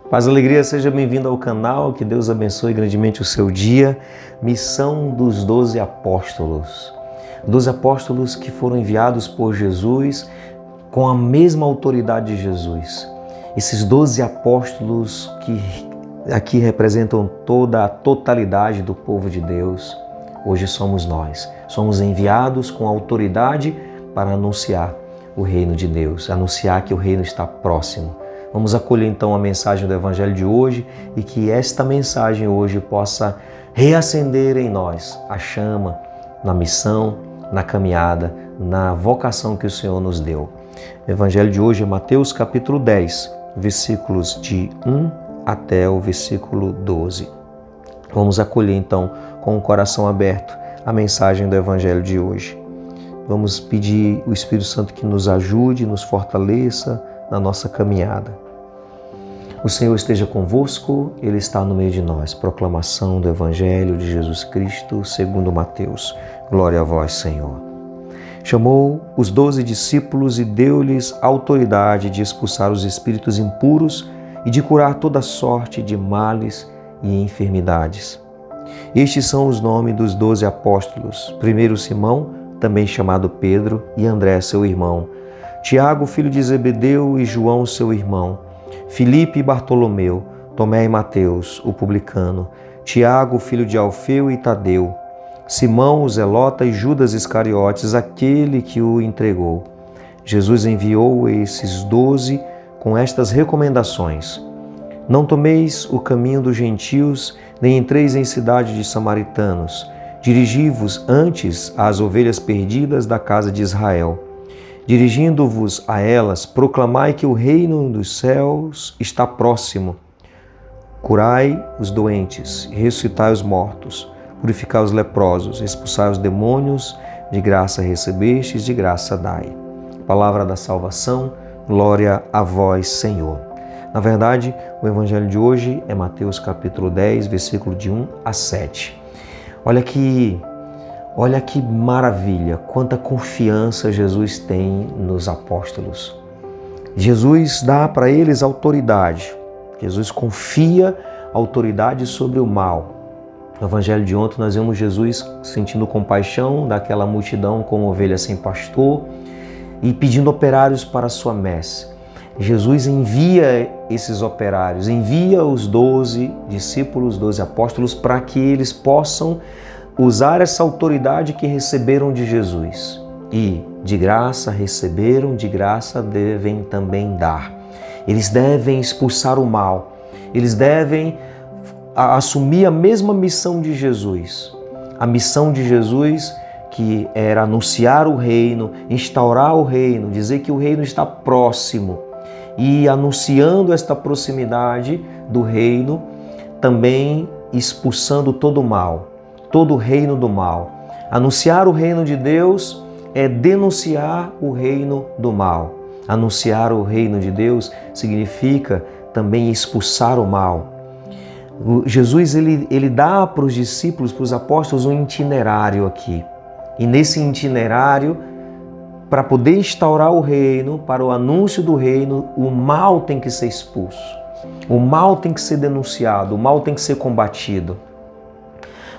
Paz e alegria, seja bem-vindo ao canal, que Deus abençoe grandemente o seu dia. Missão dos 12 apóstolos. 12 apóstolos que foram enviados por Jesus com a mesma autoridade de Jesus. Esses 12 apóstolos que aqui representam toda a totalidade do povo de Deus, hoje somos nós. Somos enviados com autoridade para anunciar o reino de Deus, anunciar que o reino está próximo. Vamos acolher então a mensagem do Evangelho de hoje e que esta mensagem hoje possa reacender em nós a chama na missão, na caminhada, na vocação que o Senhor nos deu. O Evangelho de hoje é Mateus capítulo 10, versículos de 1 até o versículo 12. Vamos acolher então com o coração aberto a mensagem do Evangelho de hoje. Vamos pedir o Espírito Santo que nos ajude, nos fortaleça na nossa caminhada. O Senhor esteja convosco, Ele está no meio de nós. Proclamação do Evangelho de Jesus Cristo, segundo Mateus. Glória a vós, Senhor. Chamou os 12 discípulos e deu-lhes autoridade de expulsar os espíritos impuros e de curar toda sorte de males e enfermidades. Estes são os nomes dos 12 apóstolos. Primeiro Simão, também chamado Pedro, e André, seu irmão. Tiago, filho de Zebedeu, e João, seu irmão. Filipe e Bartolomeu, Tomé e Mateus, o publicano. Tiago, filho de Alfeu e Tadeu. Simão, o zelota, e Judas Iscariotes, aquele que o entregou. Jesus enviou esses 12 com estas recomendações: não tomeis o caminho dos gentios, nem entreis em cidade de samaritanos. Dirigi-vos antes às ovelhas perdidas da casa de Israel. Dirigindo-vos a elas, proclamai que o reino dos céus está próximo. Curai os doentes, ressuscitai os mortos, purificai os leprosos, expulsai os demônios, de graça recebestes, de graça dai. Palavra da salvação, glória a vós, Senhor. Na verdade, o Evangelho de hoje é Mateus capítulo 10, versículo de 1 a 7. Olha que maravilha, quanta confiança Jesus tem nos apóstolos. Jesus dá para eles autoridade. Jesus confia autoridade sobre o mal. No Evangelho de ontem nós vemos Jesus sentindo compaixão daquela multidão como ovelha sem pastor e pedindo operários para a sua messe. Jesus envia esses operários, envia os 12 discípulos, 12 apóstolos, para que eles possam usar essa autoridade que receberam de Jesus. E de graça receberam, de graça devem também dar. Eles devem expulsar o mal. Eles devem assumir a mesma missão de Jesus. A missão de Jesus, que era anunciar o reino, instaurar o reino, dizer que o reino está próximo. E anunciando esta proximidade do reino, também expulsando todo o mal, todo o reino do mal. Anunciar o reino de Deus é denunciar o reino do mal. Anunciar o reino de Deus significa também expulsar o mal. Jesus ele dá para os discípulos, para os apóstolos, um itinerário aqui. E nesse itinerário, para poder instaurar o reino, para o anúncio do reino, o mal tem que ser expulso. O mal tem que ser denunciado, o mal tem que ser combatido.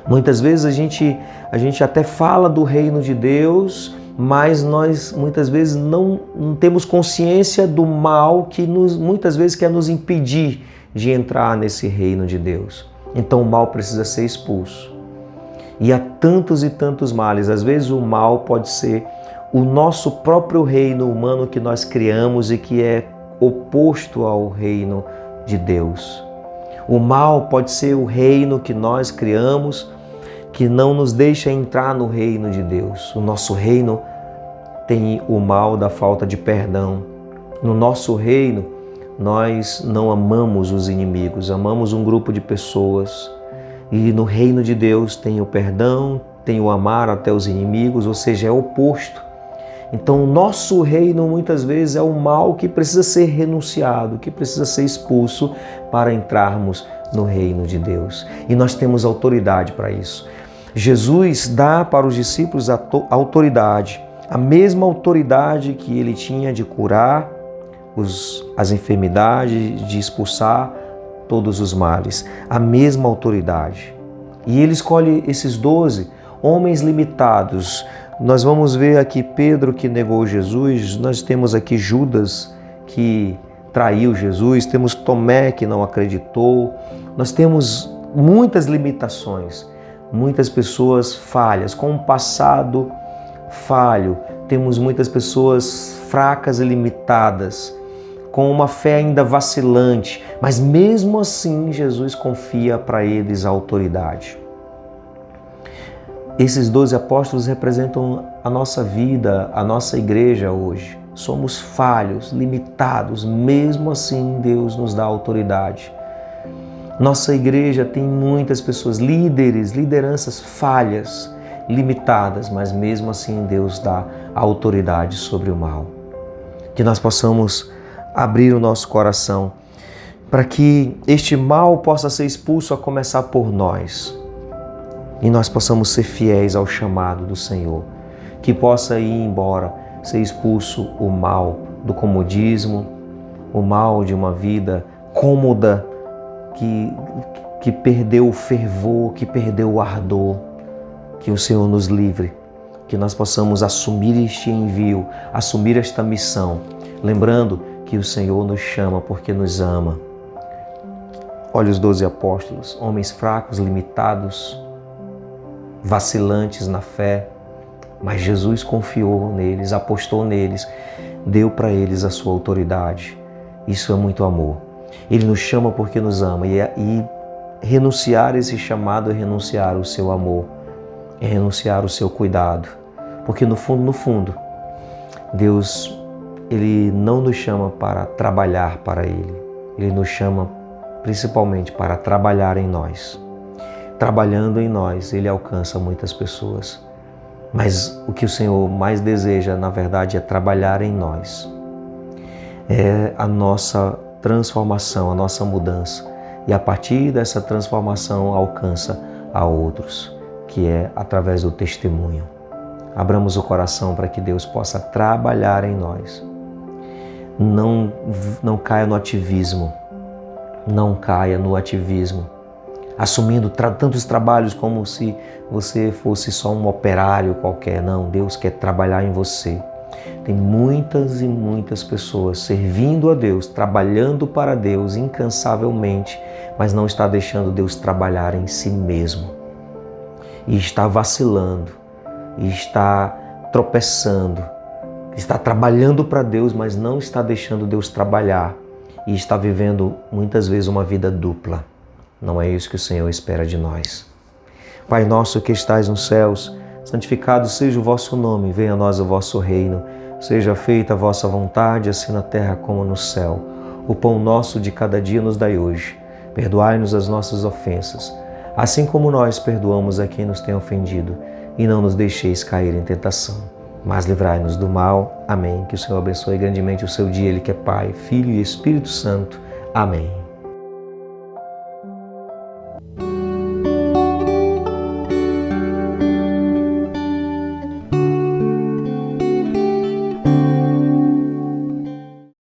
Muitas vezes a gente até fala do reino de Deus, mas nós muitas vezes não temos consciência do mal que muitas vezes quer nos impedir de entrar nesse reino de Deus. Então o mal precisa ser expulso. E há tantos e tantos males. Às vezes o mal pode ser o nosso próprio reino humano que nós criamos e que é oposto ao reino de Deus. O mal pode ser o reino que nós criamos, que não nos deixa entrar no reino de Deus. O nosso reino tem o mal da falta de perdão. No nosso reino, nós não amamos os inimigos, amamos um grupo de pessoas. E no reino de Deus tem o perdão, tem o amar até os inimigos, ou seja, é oposto. Então, o nosso reino muitas vezes é o mal que precisa ser renunciado, que precisa ser expulso para entrarmos no reino de Deus. E nós temos autoridade para isso. Jesus dá para os discípulos a autoridade, a mesma autoridade que ele tinha de curar as enfermidades, de expulsar todos os males, a mesma autoridade. E ele escolhe esses 12 homens limitados. Nós vamos ver aqui Pedro que negou Jesus, nós temos aqui Judas que traiu Jesus, temos Tomé que não acreditou, nós temos muitas limitações, muitas pessoas falhas, com um passado falho, temos muitas pessoas fracas e limitadas, com uma fé ainda vacilante, mas mesmo assim Jesus confia para eles a autoridade. Esses 12 apóstolos representam a nossa vida, a nossa igreja hoje. Somos falhos, limitados, mesmo assim Deus nos dá autoridade. Nossa igreja tem muitas pessoas, líderes, lideranças falhas, limitadas, mas mesmo assim Deus dá autoridade sobre o mal. Que nós possamos abrir o nosso coração para que este mal possa ser expulso a começar por nós. E nós possamos ser fiéis ao chamado do Senhor, que possa ir embora, ser expulso o mal do comodismo, o mal de uma vida cômoda, que perdeu o fervor, que perdeu o ardor. Que o Senhor nos livre, que nós possamos assumir este envio, assumir esta missão, lembrando que o Senhor nos chama porque nos ama. Olha os 12 apóstolos, homens fracos, limitados, vacilantes na fé, mas Jesus confiou neles, apostou neles, deu para eles a sua autoridade. Isso é muito amor. Ele nos chama porque nos ama e renunciar esse chamado é renunciar o seu amor, é renunciar o seu cuidado, porque no fundo, Deus, Ele não nos chama para trabalhar para Ele, Ele nos chama principalmente para trabalhar em nós. Trabalhando em nós, Ele alcança muitas pessoas. Mas o que o Senhor mais deseja, na verdade, é trabalhar em nós. É a nossa transformação, a nossa mudança. E a partir dessa transformação alcança a outros, que é através do testemunho. Abramos o coração para que Deus possa trabalhar em nós. Não caia no ativismo. Não caia no ativismo, assumindo tantos trabalhos como se você fosse só um operário qualquer. Não, Deus quer trabalhar em você. Tem muitas e muitas pessoas servindo a Deus, trabalhando para Deus incansavelmente, mas não está deixando Deus trabalhar em si mesmo. E está vacilando, e está tropeçando, está trabalhando para Deus, mas não está deixando Deus trabalhar. E está vivendo muitas vezes uma vida dupla. Não é isso que o Senhor espera de nós. Pai nosso que estais nos céus, santificado seja o vosso nome, venha a nós o vosso reino. Seja feita a vossa vontade, assim na terra como no céu. O pão nosso de cada dia nos dai hoje. Perdoai-nos as nossas ofensas, assim como nós perdoamos a quem nos tem ofendido. E não nos deixeis cair em tentação, mas livrai-nos do mal. Amém. Que o Senhor abençoe grandemente o seu dia, Ele que é Pai, Filho e Espírito Santo. Amém.